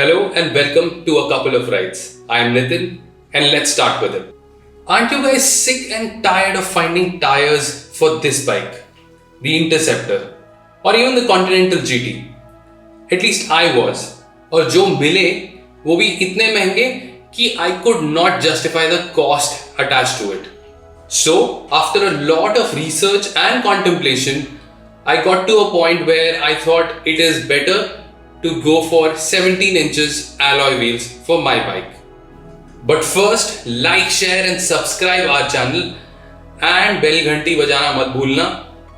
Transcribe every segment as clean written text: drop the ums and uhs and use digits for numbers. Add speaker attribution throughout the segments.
Speaker 1: Hello and welcome to A Couple of Rides. I am Nitin and let's start with it. Aren't you guys sick and tired of finding tires for this bike? The Interceptor or even the Continental GT? At least I was. और जो मिले वो भी इतने महंगे कि I could not justify the cost attached to it. So after a lot of research and contemplation, I got to a point where I thought it is better to go for 17 inches alloy wheels for my bike. But first, like, share and subscribe our channel and bell ghanti bajana mat bhulna.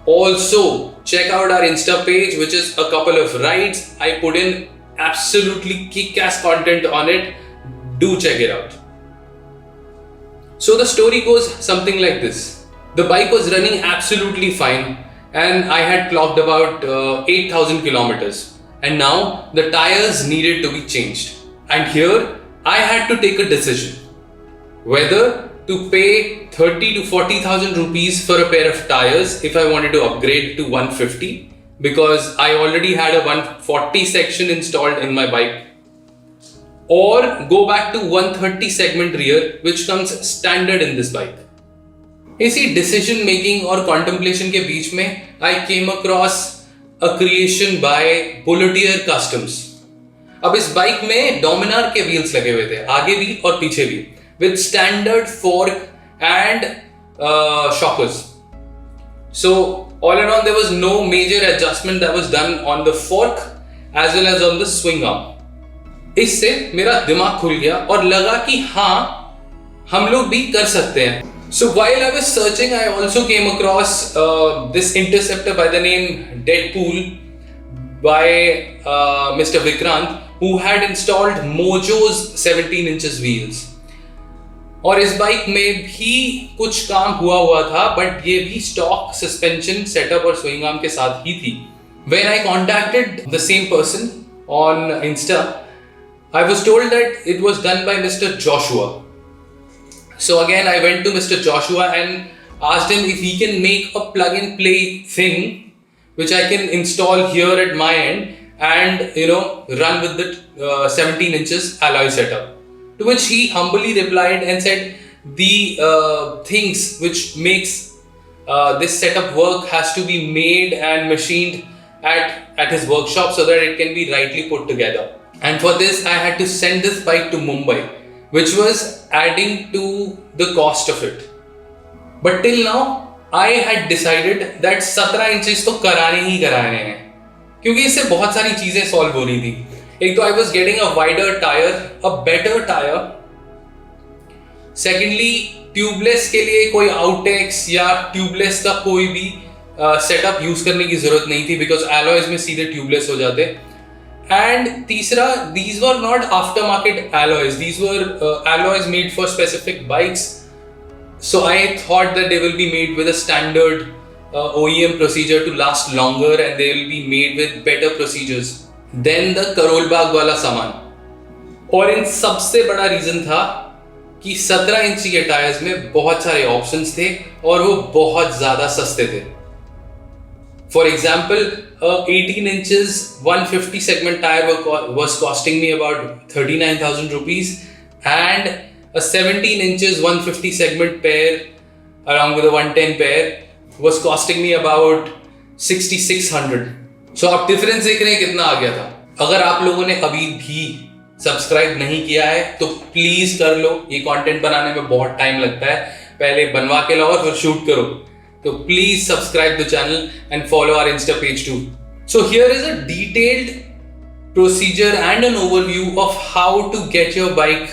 Speaker 1: Also, check out our Insta page, which is A Couple of Rides. I put in absolutely kick-ass content on it. Do check it out. So the story goes something like this. The bike was running absolutely fine and I had clocked about 8,000 kilometers. And now the tires needed to be changed. And here I had to take a decision. Whether to pay 30 to 40,000 rupees for a pair of tires if I wanted to upgrade to 150 because I already had a 140 section installed in my bike, or go back to 130 segment rear which comes standard in this bike. इसी decision making और contemplation के बीच में I came across a creation by Bulletier Customs. अब इस bike में Dominar के wheels लगे हुए थे, आगे भी और पीछे भी, with standard fork and shockers. So all in all, there was no major adjustment that was done on the fork as well as on the swing arm. इससे मेरा दिमाग खुल गया और लगा कि हाँ, हम लोग भी कर सकते हैं. So while I was searching, I also came across this Interceptor by the name Deadpool by Mr. Vikrant, who had installed Mojo's 17 inches wheels. और इस बाइक में भी कुछ काम हुआ था, but ये भी stock suspension setup और swing arm के साथ ही थी. When I contacted the same person on Insta, I was told that it was done by Mr. Joshua. So again, I went to Mr. Joshua and asked him if he can make a plug and play thing which I can install here at my end and run with the 17 inches alloy setup. To which he humbly replied and said the things which makes this setup work has to be made and machined at his workshop so that it can be rightly put together. And for this, I had to send this bike to Mumbai, which was adding to the cost of it. But till now, I had decided that 17 inches तो कराने ही कराने हैं, क्योंकि इससे बहुत सारी चीजें solve हो रही थी. एक तो I was getting a wider tire, a better tire. Secondly, tubeless के लिए कोई आउटेक्स या ट्यूबलेस का कोई भी सेटअप यूज करने की जरूरत नहीं थी, बिकॉज alloys में सीधे ट्यूबलेस हो जाते. And तीसरा, these were not aftermarket alloys. These were alloys made for specific bikes. So I thought that they will be made with a standard OEM procedure to last longer, and they will be made with better procedures than the Karol Bagh वाला सामान. और इन सबसे बड़ा reason था कि 17 इंची के tyres में बहुत सारे ऑप्शंस थे और वो बहुत ज्यादा सस्ते थे. For example, a 18 inches 150 segment tire was costing me about 39,000 rupees, and a 17 inches 150 segment pair along with a 110 pair was costing me about 6,600. So आप डिफरेंस देख रहे हैं कितना आ गया था. अगर आप लोगों ने अभी भी सब्सक्राइब नहीं किया है तो प्लीज कर लो. ये कंटेंट बनाने में बहुत टाइम लगता है, पहले बनवा के लाओ फिर शूट करो. So please subscribe the channel and follow our Insta page too. So here is a detailed procedure and an overview of how to get your bike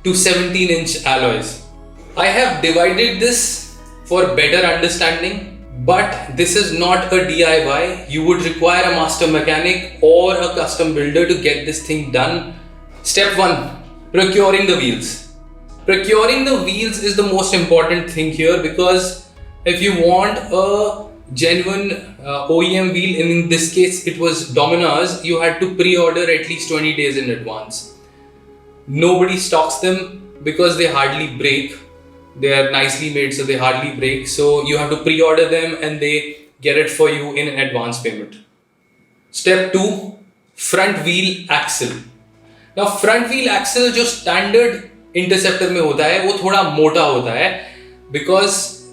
Speaker 1: to 17 inch alloys. I have divided this for better understanding, but this is not a DIY. You would require a master mechanic or a custom builder to get this thing done. Step 1. Procuring the wheels. Procuring the wheels is the most important thing here, because if you want a genuine OEM wheel, in this case it was Dominar's, you had to pre-order at least 20 days in advance. Nobody stocks them because they hardly break. They are nicely made, so they hardly break. So you have to pre-order them and they get it for you in an advance payment. Step 2. Front wheel axle. Now front wheel axle जो standard Interceptor में होता है वो थोड़ा मोटा होता है because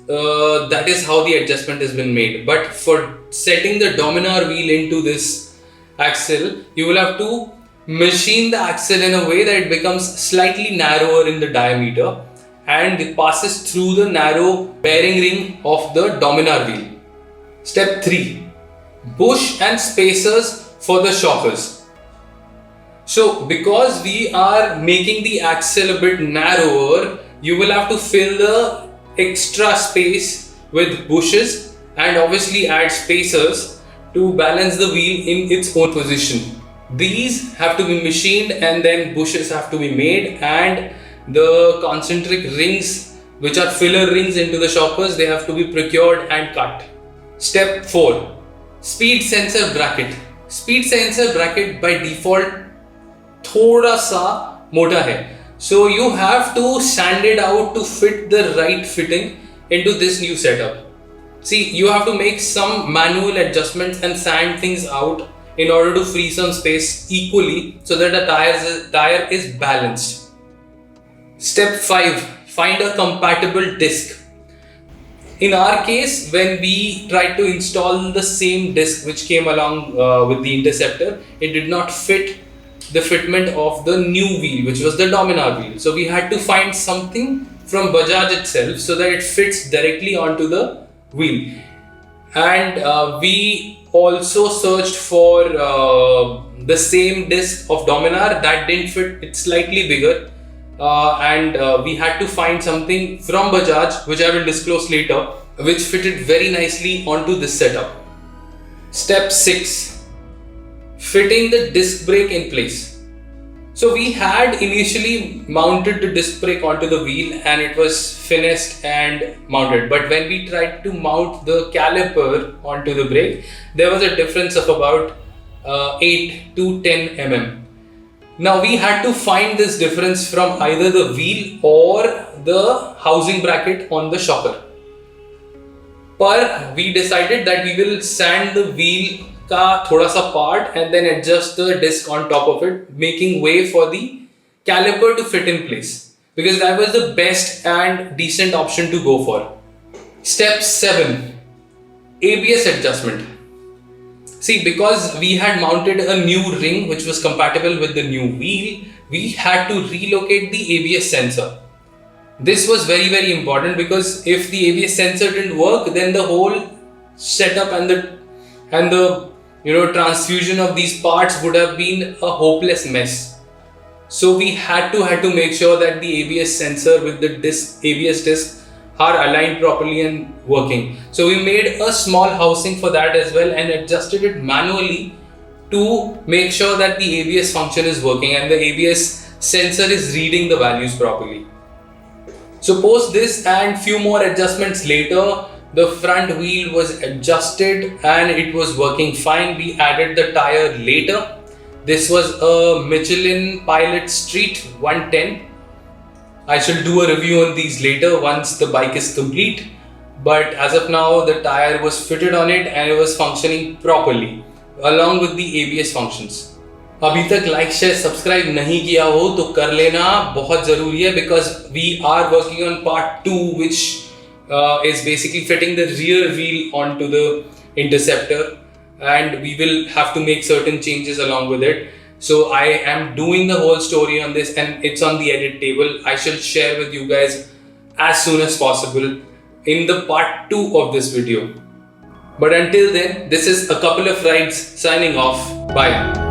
Speaker 1: that is how the adjustment has been made. But for setting the Dominar wheel into this axle, you will have to machine the axle in a way that it becomes slightly narrower in the diameter and it passes through the narrow bearing ring of the Dominar wheel. Step 3. Bush and spacers for the shockers. So because we are making the axle a bit narrower, you will have to fill the extra space with bushes and obviously add spacers to balance the wheel in its own position. These have to be machined and then bushes have to be made, and the concentric rings which are filler rings into the shockers, they have to be procured and cut. Step 4. Speed sensor bracket. Speed sensor bracket by default थोड़ा सा मोटा है. So you have to sand it out to fit the right fitting into this new setup. See, you have to make some manual adjustments and sand things out in order to free some space equally so that the tire is balanced. Step 5. Find a compatible disc. In our case, when we tried to install the same disc which came along with the Interceptor, it did not fit the fitment of the new wheel, which was the Dominar wheel. So we had to find something from Bajaj itself so that it fits directly onto the wheel. And we also searched for the same disc of Dominar that didn't fit. It's slightly bigger, and we had to find something from Bajaj, which I will disclose later, which fitted very nicely onto this setup. Step 6. Fitting the disc brake in place. So we had initially mounted the disc brake onto the wheel and it was finessed and mounted. But when we tried to mount the caliper onto the brake, there was a difference of about 8 to 10 mm. Now we had to find this difference from either the wheel or the housing bracket on the shocker. But we decided that we will sand the wheel का थोड़ा सा part and then adjust the disc on top of it, making way for the caliper to fit in place, because that was the best and decent option to go for. Step 7. ABS adjustment. See, because we had mounted a new ring which was compatible with the new wheel, we had to relocate the ABS sensor. This was very, very important because if the ABS sensor didn't work, then the whole setup and the transfusion of these parts would have been a hopeless mess. So we had to make sure that the ABS sensor with the ABS disc are aligned properly and working. So we made a small housing for that as well and adjusted it manually to make sure that the ABS function is working and the ABS sensor is reading the values properly. So post this and few more adjustments later, the front wheel was adjusted and it was working fine. We added the tire later. This was a Michelin Pilot Street 110. I shall do a review on these later once the bike is complete. But as of now, the tire was fitted on it and it was functioning properly along with the ABS functions. अभी तक like share subscribe नहीं किया हो तो कर लेना, बहुत ज़रूरी है, because we are working on part 2 which is basically fitting the rear wheel onto the Interceptor, and we will have to make certain changes along with it. So I am doing the whole story on this and it's on the edit table. I shall share with you guys as soon as possible in the part 2 of this video. But until then, this is A Couple of Rides signing off. Bye.